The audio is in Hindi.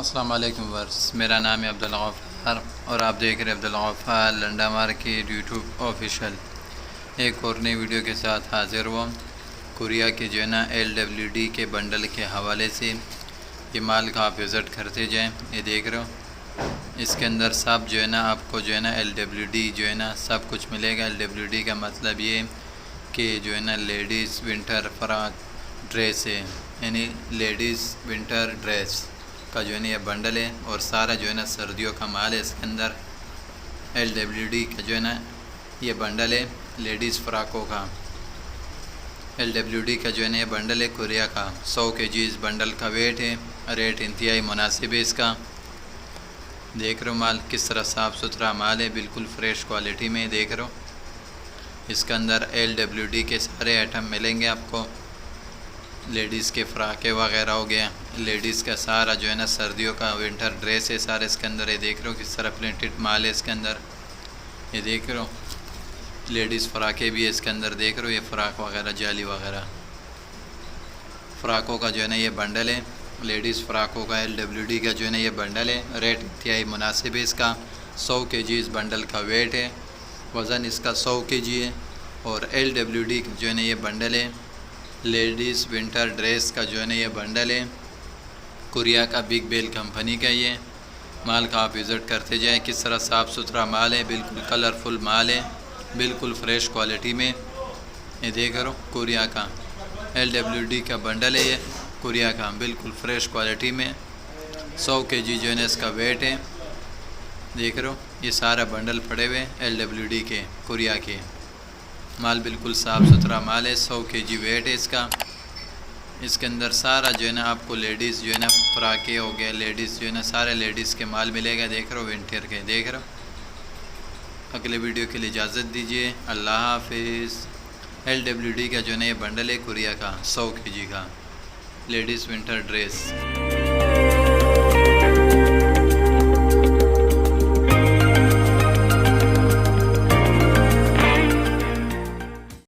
अस्सलाम वालेकुम वर्स, मेरा नाम है अब्दुल गफ़ार और आप देख रहे हैं Abdul Gaffar Landa market YouTube official. एक और नई वीडियो के साथ हाज़िर हुआ। कोरिया के जो है ना LWD के बंडल के हवाले से ये माल का आप विज़िट करते जाएं। ये देख रहे हो, इसके अंदर सब जो है ना आपको जो है ना LWD जो है ना सब कुछ मिलेगा। LWD का मतलब ये कि जो है ना लेडीज़ विंटर फ्रॉक ड्रेस है, यानी लेडीज़ विंटर ड्रेस का जो है ना ये बंडल है और सारा जो है ना सर्दियों का माल है। इसके अंदर LWD का जो है ना ये बंडल है लेडीज़ फ्राकों का। LWD का जो है ना ये बंडल है कोरिया का। 100 kg इस बंडल का वेट है। रेट इंतहाई मुनासिब है इसका। देख रहे हो माल किस तरह साफ़ सुथरा माल है, बिल्कुल फ्रेश क्वालिटी में। देख रहे हो इसके अंदर LWD के सारे आइटम मिलेंगे आपको। लेडीज़ के फ्राके वगैरह हो गया, लेडीज़ का सारा जो है ना सर्दियों का विंटर ड्रेस है सारे इसके अंदर। ये देख रहे हो किस तरह प्रिंटेड माल है इसके अंदर। ये देख रहे हो लेडीज़ फ्राके भी है इसके अंदर। देख रहे हो ये फ्राक वगैरह जाली वगैरह फ्राकों का जो है ना ये बंडल है। लेडीज़ फ्राकों का LWD का जो है ना ये बंडल है। रेट इंतहाई मुनासिब है इसका। 100 kg इस बंडल का वेट है। वज़न इसका 100 kg है और LWD का जो है ना ये बंडल है लेडीज़ विंटर ड्रेस का जो है ना ये बंडल है। कोरिया का बिग बेल कंपनी का ये माल का आप विज़िट करते जाएँ। किस तरह साफ़ सुथरा माल है, बिल्कुल कलरफुल माल है, बिल्कुल फ्रेश क्वालिटी में। ये देख रहे हो कोरिया का LWD का बंडल है ये कोरिया का, बिल्कुल फ्रेश क्वालिटी में। 100 kg जो है ना इसका वेट है। देख रहे हो ये सारा बंडल पड़े हुए LWD के कोरिया के। माल बिल्कुल साफ़ सुथरा माल है। 100 kg वेट है इसका। इसके अंदर सारा जो है ना आपको लेडीज़ जो है ना फ्राके हो गया, लेडीज़ जो है ना सारे लेडीज़ के माल मिलेगा। देख रहे हो विंटर के। देख रहे हो अगले वीडियो के लिए इजाज़त दीजिए। अल्लाह हाफिज़। LWD का जो है ना ये बंडल है कोरिया का 100 kg का लेडीज़ विंटर ड्रेस।